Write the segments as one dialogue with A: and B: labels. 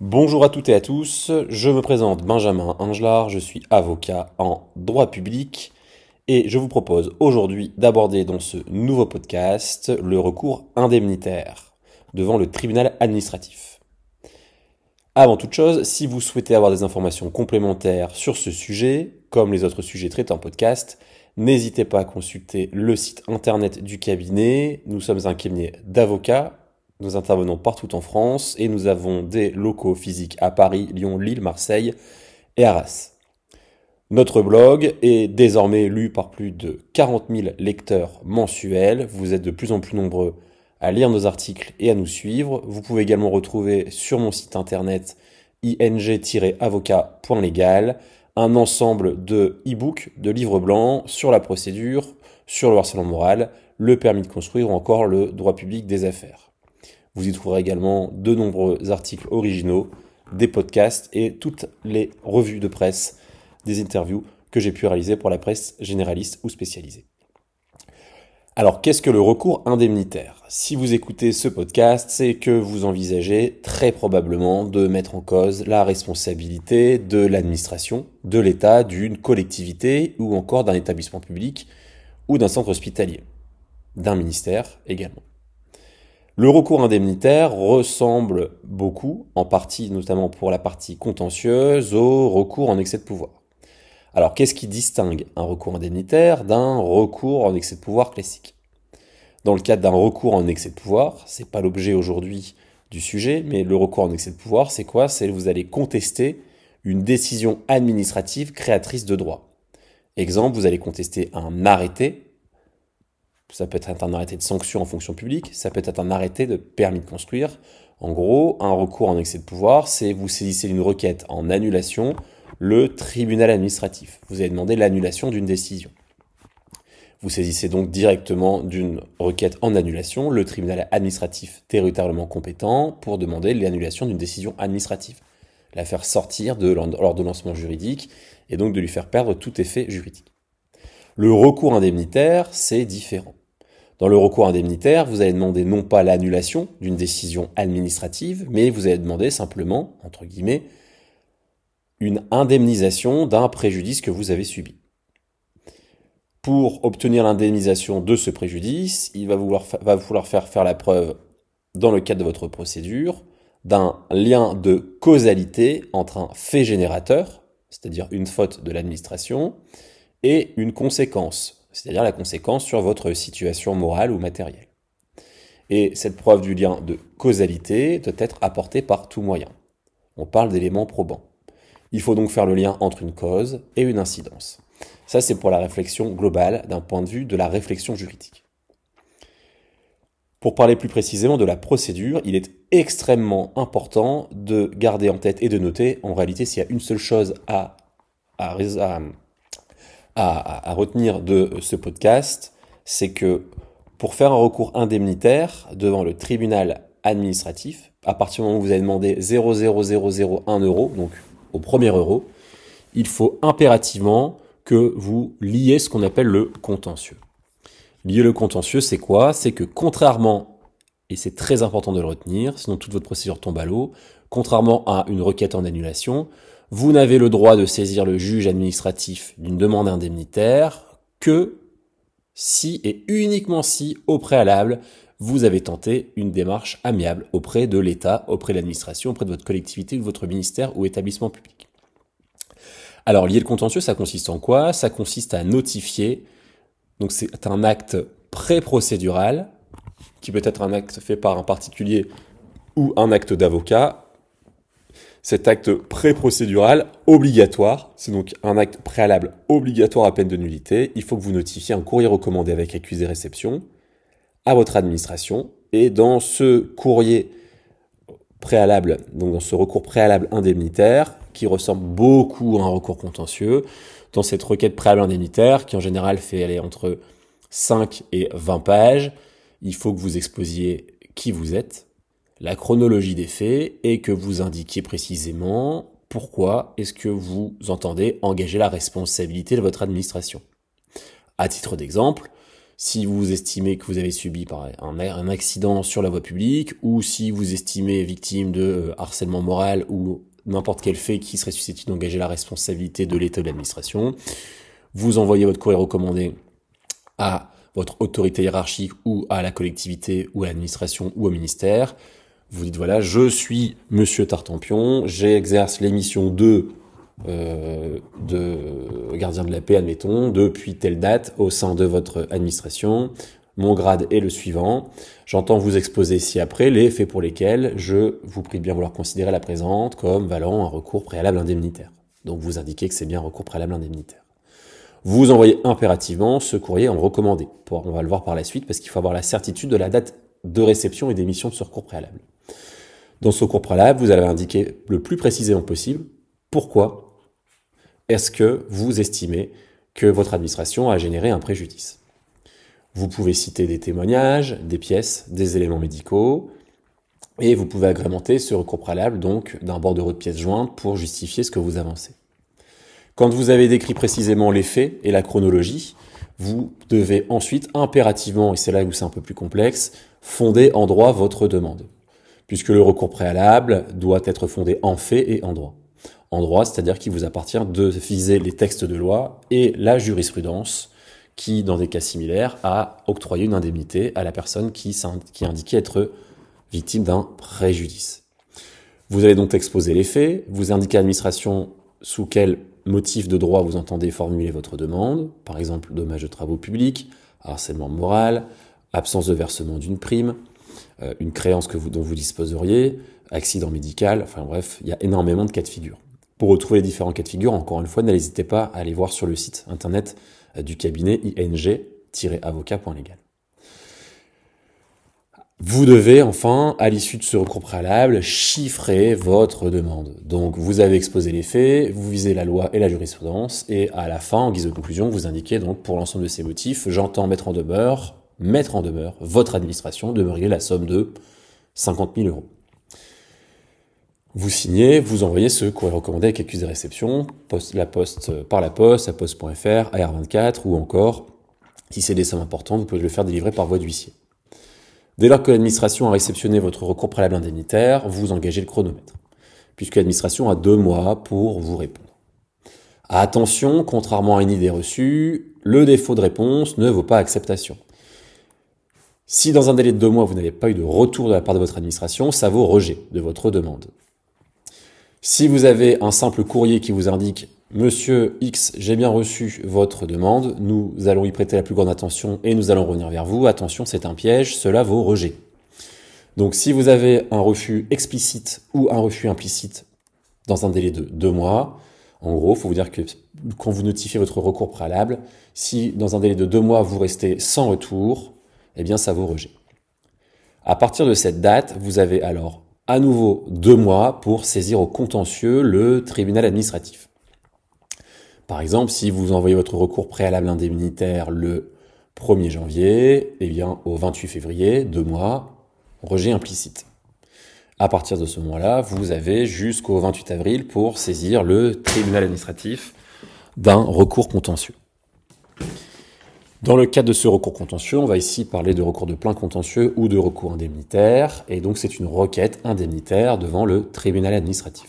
A: Bonjour à toutes et à tous, je me présente Benjamin Angelard, je suis avocat en droit public et je vous propose aujourd'hui d'aborder dans ce nouveau podcast le recours indemnitaire devant le tribunal administratif. Avant toute chose, si vous souhaitez avoir des informations complémentaires sur ce sujet, comme les autres sujets traités en podcast, n'hésitez pas à consulter le site internet du cabinet. Nous sommes un cabinet d'avocats. Nous intervenons partout en France et nous avons des locaux physiques à Paris, Lyon, Lille, Marseille et Arras. Notre blog est désormais lu par plus de 40 000 lecteurs mensuels. Vous êtes de plus en plus nombreux à lire nos articles et à nous suivre. Vous pouvez également retrouver sur mon site internet ing-avocat.legal un ensemble de e-books, de livres blancs sur la procédure, sur le harcèlement moral, le permis de construire ou encore le droit public des affaires. Vous y trouverez également de nombreux articles originaux, des podcasts et toutes les revues de presse, des interviews que j'ai pu réaliser pour la presse généraliste ou spécialisée. Alors, qu'est-ce que le recours indemnitaire ? Si vous écoutez ce podcast, c'est que vous envisagez très probablement de mettre en cause la responsabilité de l'administration, de l'État, d'une collectivité ou encore d'un établissement public ou d'un centre hospitalier, d'un ministère également. Le recours indemnitaire ressemble beaucoup, en partie notamment pour la partie contentieuse, au recours en excès de pouvoir. Alors, qu'est-ce qui distingue un recours indemnitaire d'un recours en excès de pouvoir classique ? Dans le cadre d'un recours en excès de pouvoir, c'est pas l'objet aujourd'hui du sujet, mais le recours en excès de pouvoir, c'est quoi ? C'est que vous allez contester une décision administrative créatrice de droit. Exemple, vous allez contester un arrêté. Ça peut être un arrêté de sanction en fonction publique, ça peut être un arrêté de permis de construire. En gros, un recours en excès de pouvoir, c'est vous saisissez d'une requête en annulation, le tribunal administratif. Vous allez demander l'annulation d'une décision. Vous saisissez donc directement d'une requête en annulation, le tribunal administratif territorialement compétent pour demander l'annulation d'une décision administrative. La faire sortir de l'ordonnancement juridique et donc de lui faire perdre tout effet juridique. Le recours indemnitaire, c'est différent. Dans le recours indemnitaire, vous allez demander non pas l'annulation d'une décision administrative, mais vous allez demander simplement, entre guillemets, une indemnisation d'un préjudice que vous avez subi. Pour obtenir l'indemnisation de ce préjudice, il va falloir faire la preuve, dans le cadre de votre procédure, d'un lien de causalité entre un fait générateur, c'est-à-dire une faute de l'administration, et une conséquence, c'est-à-dire la conséquence sur votre situation morale ou matérielle. Et cette preuve du lien de causalité doit être apportée par tout moyen. On parle d'éléments probants. Il faut donc faire le lien entre une cause et une incidence. Ça, c'est pour la réflexion globale d'un point de vue de la réflexion juridique. Pour parler plus précisément de la procédure, il est extrêmement important de garder en tête et de noter, en réalité, s'il y a une seule chose à retenir de ce podcast, c'est que pour faire un recours indemnitaire devant le tribunal administratif, à partir du moment où vous avez demandé 0,0001 euro, donc au premier euro, il faut impérativement que vous liez ce qu'on appelle le contentieux. Lier le contentieux, c'est quoi ? C'est que contrairement, et c'est très important de le retenir, sinon toute votre procédure tombe à l'eau, contrairement à une requête en annulation, vous n'avez le droit de saisir le juge administratif d'une demande indemnitaire que si et uniquement si, au préalable, vous avez tenté une démarche amiable auprès de l'État, auprès de l'administration, auprès de votre collectivité, de votre ministère ou établissement public. Alors, lier le contentieux, ça consiste en quoi ? Ça consiste à notifier, donc c'est un acte pré-procédural, qui peut être un acte fait par un particulier ou un acte d'avocat. Cet acte pré-procédural obligatoire, c'est donc un acte préalable obligatoire à peine de nullité. Il faut que vous notifiez un courrier recommandé avec accusé-réception à votre administration. Et dans ce courrier préalable, donc dans ce recours préalable indemnitaire, qui ressemble beaucoup à un recours contentieux, dans cette requête préalable indemnitaire, qui en général fait aller entre 5 et 20 pages, il faut que vous exposiez qui vous êtes, la chronologie des faits et que vous indiquiez précisément pourquoi est-ce que vous entendez engager la responsabilité de votre administration. À titre d'exemple, Si vous estimez que vous avez subi un accident sur la voie publique, ou si vous estimez victime de harcèlement moral ou n'importe quel fait qui serait susceptible d'engager la responsabilité de l'État ou de l'administration, vous envoyez votre courrier recommandé à votre autorité hiérarchique ou à la collectivité ou à l'administration ou au ministère. Vous dites voilà, je suis Monsieur Tartampion, j'exerce les missions de gardien de la paix, admettons, depuis telle date au sein de votre administration. Mon grade est le suivant. J'entends vous exposer ci-après les faits pour lesquels je vous prie de bien vouloir considérer la présente comme valant un recours préalable indemnitaire. Donc vous indiquez que c'est bien un recours préalable indemnitaire. Vous envoyez impérativement ce courrier en recommandé. On va le voir par la suite parce qu'il faut avoir la certitude de la date de réception et d'émission de ce recours préalable. Dans ce recours préalable, vous allez indiquer le plus précisément possible pourquoi est-ce que vous estimez que votre administration a généré un préjudice. Vous pouvez citer des témoignages, des pièces, des éléments médicaux, et vous pouvez agrémenter ce recours préalable donc d'un bordereau de pièces jointes pour justifier ce que vous avancez. Quand vous avez décrit précisément les faits et la chronologie, vous devez ensuite impérativement, et c'est là où c'est un peu plus complexe, fonder en droit votre demande. Puisque le recours préalable doit être fondé en fait et en droit. En droit, c'est-à-dire qu'il vous appartient de viser les textes de loi et la jurisprudence qui, dans des cas similaires, a octroyé une indemnité à la personne qui est indiquée être victime d'un préjudice. Vous allez donc exposer les faits, vous indiquez à l'administration sous quel motif de droit vous entendez formuler votre demande, par exemple dommage de travaux publics, harcèlement moral, absence de versement d'une prime, une créance dont vous disposeriez, accident médical, enfin bref, il y a énormément de cas de figure. Pour retrouver les différents cas de figure, encore une fois, n'hésitez pas à aller voir sur le site internet du cabinet ing-avocat.legal. Vous devez enfin, à l'issue de ce recours préalable, chiffrer votre demande. Donc vous avez exposé les faits, vous visez la loi et la jurisprudence, et à la fin, en guise de conclusion, vous indiquez donc pour l'ensemble de ces motifs, j'entends mettre en demeure votre administration de me régler la somme de 50 000 euros. Vous signez, vous envoyez ce courrier recommandé avec accusé de réception, par la poste, à poste.fr, AR24, ou encore, si c'est des sommes importantes, vous pouvez le faire délivrer par voie d'huissier. Dès lors que l'administration a réceptionné votre recours préalable indemnitaire, vous engagez le chronomètre, puisque l'administration a 2 mois pour vous répondre. Attention, contrairement à une idée reçue, le défaut de réponse ne vaut pas acceptation. Si dans un délai de 2 mois, vous n'avez pas eu de retour de la part de votre administration, ça vaut rejet de votre demande. Si vous avez un simple courrier qui vous indique « Monsieur X, j'ai bien reçu votre demande, nous allons y prêter la plus grande attention et nous allons revenir vers vous. Attention, c'est un piège, cela vaut rejet. » Donc si vous avez un refus explicite ou un refus implicite dans un délai de 2 mois, en gros, il faut vous dire que quand vous notifiez votre recours préalable, si dans un délai de 2 mois vous restez sans retour, eh bien ça vaut rejet. À partir de cette date, vous avez alors à nouveau 2 mois pour saisir au contentieux le tribunal administratif. Par exemple, si vous envoyez votre recours préalable indemnitaire le 1er janvier, eh bien au 28 février, 2 mois, rejet implicite. À partir de ce moment-là, vous avez jusqu'au 28 avril pour saisir le tribunal administratif d'un recours contentieux. Dans le cadre de ce recours contentieux, on va ici parler de recours de plein contentieux ou de recours indemnitaire, et donc c'est une requête indemnitaire devant le tribunal administratif.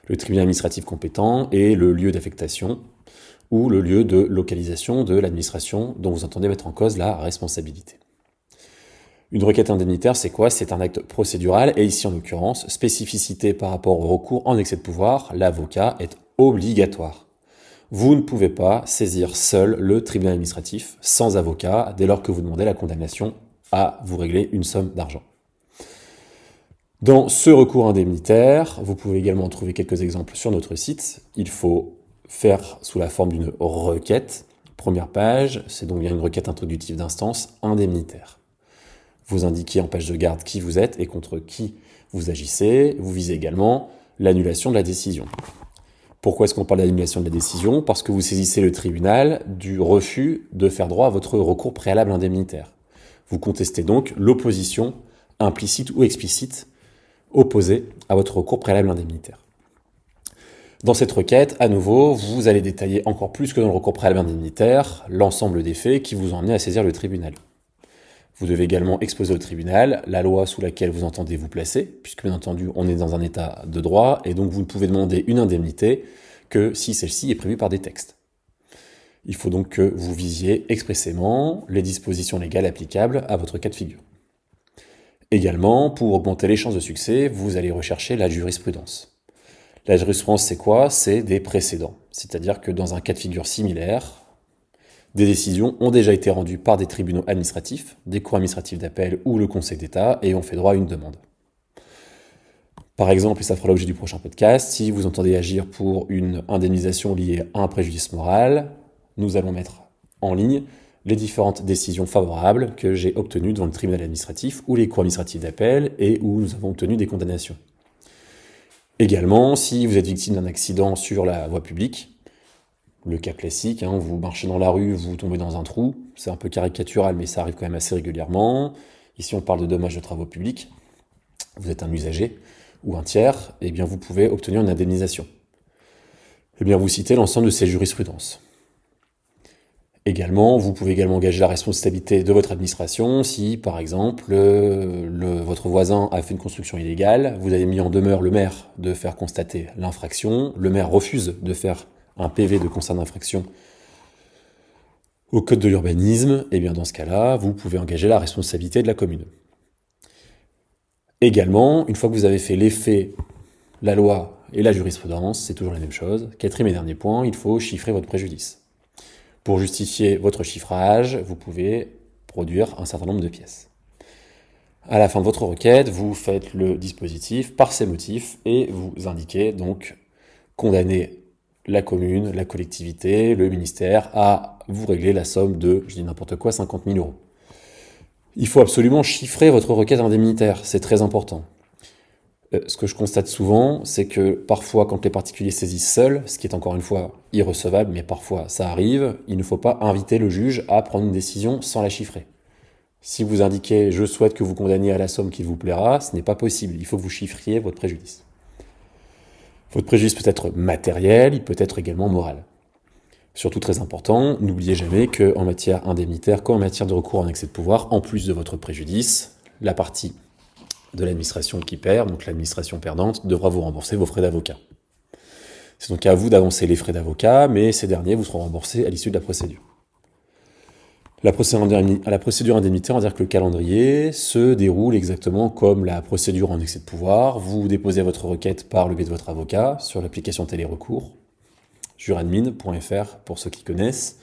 A: Le tribunal administratif compétent est le lieu d'affectation ou le lieu de localisation de l'administration dont vous entendez mettre en cause la responsabilité. Une requête indemnitaire, c'est quoi? C'est un acte procédural, et ici en l'occurrence, spécificité par rapport au recours en excès de pouvoir, l'avocat est obligatoire. Vous ne pouvez pas saisir seul le tribunal administratif sans avocat dès lors que vous demandez la condamnation à vous régler une somme d'argent. Dans ce recours indemnitaire, vous pouvez également trouver quelques exemples sur notre site. Il faut faire sous la forme d'une requête. Première page, c'est donc bien une requête introductive d'instance indemnitaire. Vous indiquez en page de garde qui vous êtes et contre qui vous agissez. Vous visez également l'annulation de la décision. Pourquoi est-ce qu'on parle d'annulation de la décision? Parce que vous saisissez le tribunal du refus de faire droit à votre recours préalable indemnitaire. Vous contestez donc l'opposition implicite ou explicite opposée à votre recours préalable indemnitaire. Dans cette requête, à nouveau, vous allez détailler encore plus que dans le recours préalable indemnitaire l'ensemble des faits qui vous ont amené à saisir le tribunal. Vous devez également exposer au tribunal la loi sous laquelle vous entendez vous placer, puisque bien entendu on est dans un état de droit, et donc vous ne pouvez demander une indemnité que si celle-ci est prévue par des textes. Il faut donc que vous visiez expressément les dispositions légales applicables à votre cas de figure. Également, pour augmenter les chances de succès, vous allez rechercher la jurisprudence. La jurisprudence, c'est quoi? C'est des précédents. C'est-à-dire que dans un cas de figure similaire, des décisions ont déjà été rendues par des tribunaux administratifs, des cours administratifs d'appel ou le Conseil d'État, et ont fait droit à une demande. Par exemple, et ça fera l'objet du prochain podcast, si vous entendez agir pour une indemnisation liée à un préjudice moral, nous allons mettre en ligne les différentes décisions favorables que j'ai obtenues devant le tribunal administratif ou les cours administratifs d'appel et où nous avons obtenu des condamnations. Également, si vous êtes victime d'un accident sur la voie publique, le cas classique, vous marchez dans la rue, vous tombez dans un trou, c'est un peu caricatural mais ça arrive quand même assez régulièrement. Ici on parle de dommages de travaux publics, vous êtes un usager ou un tiers, et bien vous pouvez obtenir une indemnisation. Et bien vous citez l'ensemble de ces jurisprudences. Également, vous pouvez également engager la responsabilité de votre administration si, par exemple, votre voisin a fait une construction illégale, vous avez mis en demeure le maire de faire constater l'infraction, le maire refuse de faire un PV de constat d'infraction au code de l'urbanisme, et bien dans ce cas-là, vous pouvez engager la responsabilité de la commune. Également, une fois que vous avez fait les faits, la loi et la jurisprudence, c'est toujours la même chose. Quatrième et dernier point, il faut chiffrer votre préjudice. Pour justifier votre chiffrage, vous pouvez produire un certain nombre de pièces. À la fin de votre requête, vous faites le dispositif par ces motifs et vous indiquez donc condamner la commune, la collectivité, le ministère à vous régler la somme de, je dis n'importe quoi, 50 000 euros. Il faut absolument chiffrer votre requête indemnitaire, c'est très important. Ce que je constate souvent, c'est que parfois, quand les particuliers saisissent seuls, ce qui est encore une fois irrecevable, mais parfois ça arrive, il ne faut pas inviter le juge à prendre une décision sans la chiffrer. Si vous indiquez « je souhaite que vous condamniez à la somme qui vous plaira », ce n'est pas possible, il faut que vous chiffriez votre préjudice. Votre préjudice peut être matériel, il peut être également moral. Surtout très important, n'oubliez jamais qu'en matière indemnitaire, comme en matière de recours en excès de pouvoir, en plus de votre préjudice, la partie de l'administration qui perd, donc l'administration perdante, devra vous rembourser vos frais d'avocat. C'est donc à vous d'avancer les frais d'avocat, mais ces derniers vous seront remboursés à l'issue de la procédure. La procédure indemnitaire, on va dire que le calendrier se déroule exactement comme la procédure en excès de pouvoir. Vous déposez votre requête par le biais de votre avocat sur l'application télérecours, juradmin.fr pour ceux qui connaissent.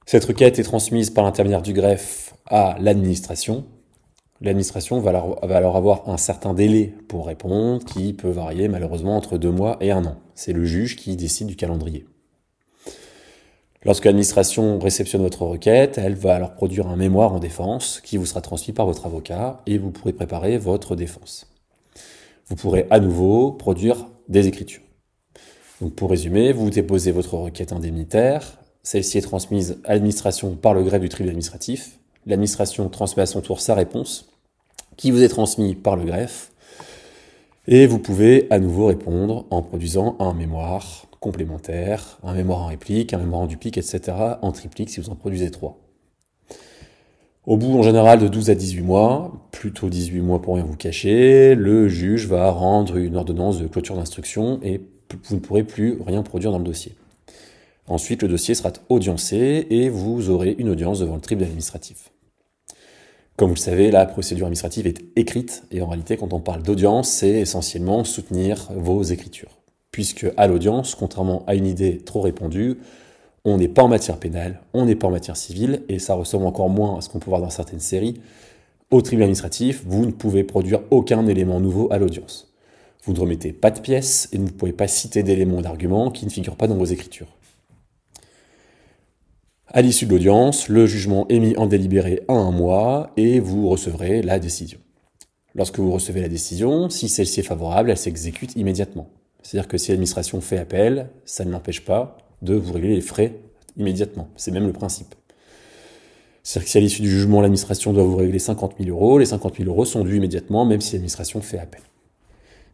A: Cette requête est transmise par l'intermédiaire du greffe à l'administration. L'administration va alors avoir un certain délai pour répondre, qui peut varier malheureusement entre 2 mois et 1 an. C'est le juge qui décide du calendrier. Lorsque l'administration réceptionne votre requête, elle va alors produire un mémoire en défense qui vous sera transmis par votre avocat et vous pourrez préparer votre défense. Vous pourrez à nouveau produire des écritures. Donc pour résumer, vous déposez votre requête indemnitaire, celle-ci est transmise à l'administration par le greffe du tribunal administratif. L'administration transmet à son tour sa réponse, qui vous est transmise par le greffe, et vous pouvez à nouveau répondre en produisant un mémoire complémentaire, un mémoire en réplique, un mémoire en duplique, etc., en triplique si vous en produisez 3. Au bout en général de 12 à 18 mois, plutôt 18 mois pour rien vous cacher, le juge va rendre une ordonnance de clôture d'instruction et vous ne pourrez plus rien produire dans le dossier. Ensuite, le dossier sera audiencé et vous aurez une audience devant le tribunal administratif. Comme vous le savez, la procédure administrative est écrite et en réalité, quand on parle d'audience, c'est essentiellement soutenir vos écritures. Puisque à l'audience, contrairement à une idée trop répandue, on n'est pas en matière pénale, on n'est pas en matière civile et ça ressemble encore moins à ce qu'on peut voir dans certaines séries. Au tribunal administratif, vous ne pouvez produire aucun élément nouveau à l'audience. Vous ne remettez pas de pièces et vous ne pouvez pas citer d'éléments d'arguments qui ne figurent pas dans vos écritures. À l'issue de l'audience, le jugement est mis en délibéré à 1 mois et vous recevrez la décision. Lorsque vous recevez la décision, si celle-ci est favorable, elle s'exécute immédiatement. C'est-à-dire que si l'administration fait appel, ça ne l'empêche pas de vous régler les frais immédiatement. C'est même le principe. C'est-à-dire que si à l'issue du jugement, l'administration doit vous régler 50 000 euros, les 50 000 euros sont dus immédiatement, même si l'administration fait appel.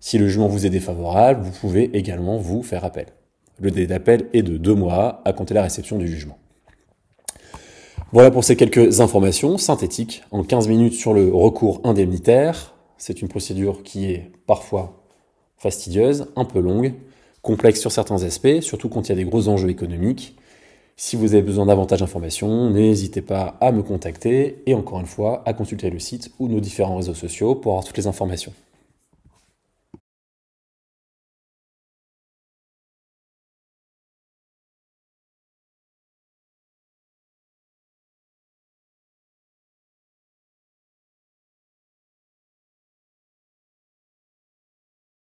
A: Si le jugement vous est défavorable, vous pouvez également vous faire appel. Le délai d'appel est de 2 mois à compter la réception du jugement. Voilà pour ces quelques informations synthétiques en 15 minutes sur le recours indemnitaire. C'est une procédure qui est parfois fastidieuse, un peu longue, complexe sur certains aspects, surtout quand il y a des gros enjeux économiques. Si vous avez besoin davantage d'informations, n'hésitez pas à me contacter et encore une fois à consulter le site ou nos différents réseaux sociaux pour avoir toutes les informations.